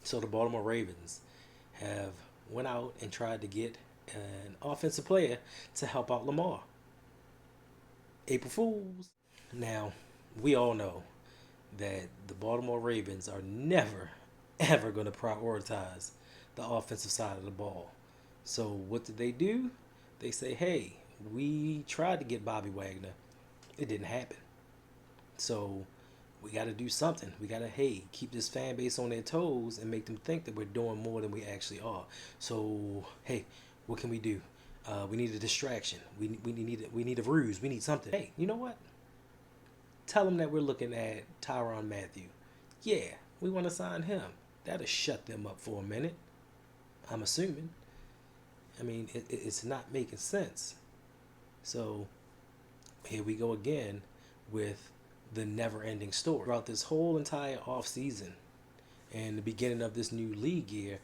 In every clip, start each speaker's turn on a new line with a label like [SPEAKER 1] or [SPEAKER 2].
[SPEAKER 1] So the Baltimore Ravens have went out and tried to get an offensive player to help out Lamar. April Fools. Now, we all know that the Baltimore Ravens are never, ever going to prioritize the offensive side of the ball. So what did they do? They say, hey, we tried to get Bobby Wagner. It didn't happen. So we got to do something. We got to, hey, keep this fan base on their toes and make them think that we're doing more than we actually are. So, hey, what can we do? We need a distraction. We need a ruse. We need something. Hey, you know what? Tell them that we're looking at Tyrann Mathieu. Yeah, we want to sign him. That'll shut them up for a minute. I'm assuming. I mean, it's not making sense. So here we go again with the never-ending story. Throughout this whole entire offseason and the beginning of this new league year,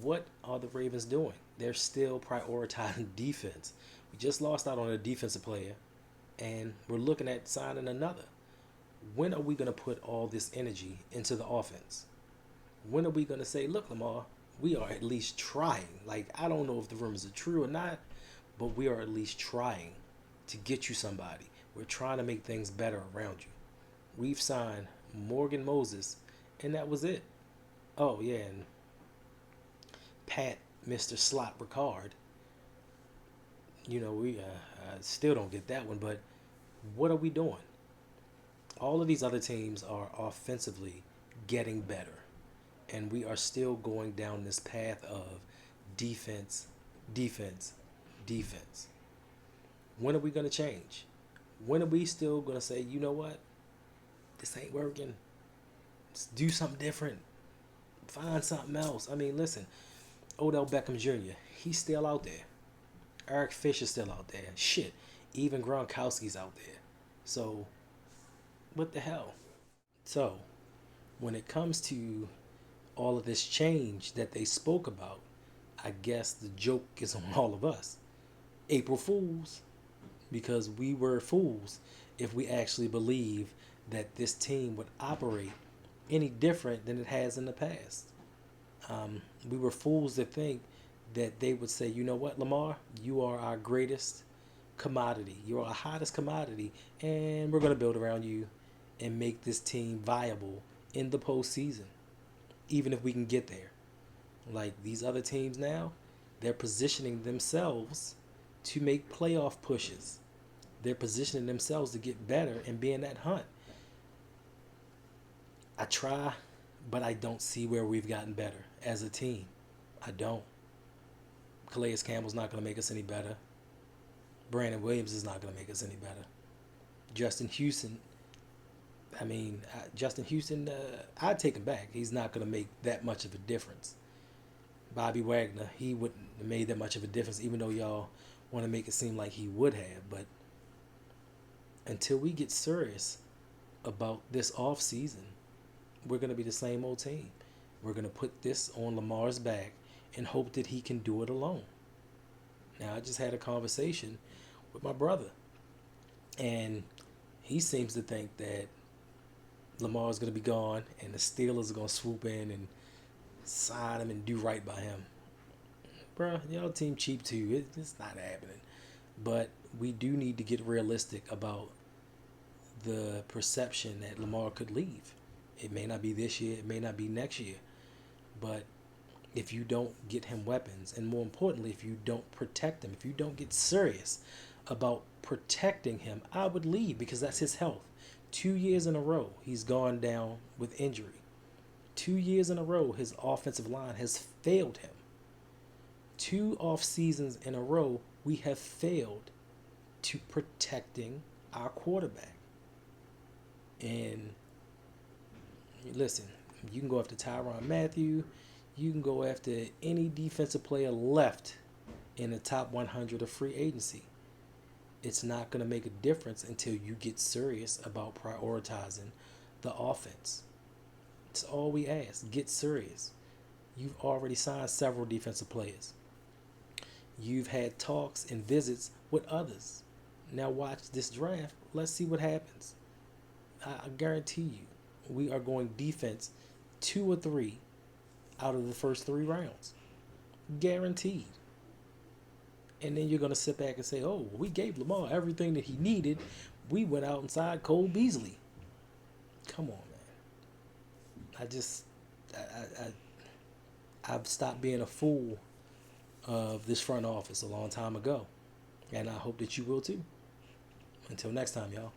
[SPEAKER 1] what are the Ravens doing? They're still prioritizing defense. We just lost out on a defensive player, and we're looking at signing another. When are we going to put all this energy into the offense? When are we going to say, look, Lamar, we are at least trying. Like, I don't know if the rumors are true or not, but we are at least trying to get you somebody. We're trying to make things better around you. We've signed Morgan Moses, and that was it. Oh, yeah, and Pat, Mr. Slot Ricard. We I still don't get that one, but what are we doing? All of these other teams are offensively getting better, and we are still going down this path of defense, defense, defense. When are we going to change? When are we still going to say, you know what? This ain't working. Let's do something different. Find something else. I mean, listen, Odell Beckham Jr., he's still out there. Eric Fisher's still out there. Shit, even Gronkowski's out there. So, what the hell? So, when it comes to all of this change that they spoke about, I guess the joke is on all of us. April Fools. Because we were fools if we actually believe that this team would operate any different than it has in the past. We were fools to think that they would say, you know what, Lamar, you are our greatest commodity. You're our hottest commodity, and we're going to build around you and make this team viable in the postseason, even if we can get there. Like these other teams now, they're positioning themselves to make playoff pushes. They're positioning themselves to get better and be in that hunt. I try, but I don't see where we've gotten better as a team. I don't. Calais Campbell's not going to make us any better. Brandon Williams is not going to make us any better. Justin Houston, I'd take him back. He's not going to make that much of a difference. Bobby Wagner, he wouldn't have made that much of a difference, even though y'all want to make it seem like he would have. But until we get serious about this off season, we're going to be the same old team. We're going to put this on Lamar's back and hope that he can do it alone. Now, I just had a conversation with my brother, and he seems to think that Lamar's going to be gone and the Steelers are going to swoop in and sign him and do right by him. Bruh, y'all team cheap too. It's not happening. But we do need to get realistic about the perception that Lamar could leave. It may not be this year. It may not be next year. But if you don't get him weapons, and more importantly, if you don't protect him, if you don't get serious about protecting him, I would leave because that's his health. 2 years in a row, he's gone down with injury. 2 years in a row, his offensive line has failed him. 2 off seasons in a row, we have failed to protecting our quarterback. And listen, you can go after Tyrann Mathieu. You can go after any defensive player left in the top 100 of free agency. It's not going to make a difference until you get serious about prioritizing the offense. It's all we ask. Get serious. You've already signed several defensive players. You've had talks and visits with others. Now watch this draft. Let's see what happens. I guarantee you, we are going defense 2 or 3 out of the first 3 rounds. Guaranteed. And then you're going to sit back and say, oh, we gave Lamar everything that he needed. We went out and signed Cole Beasley. Come on, man. I've stopped being a fool of this front office a long time ago. And I hope that you will too. Until next time, y'all.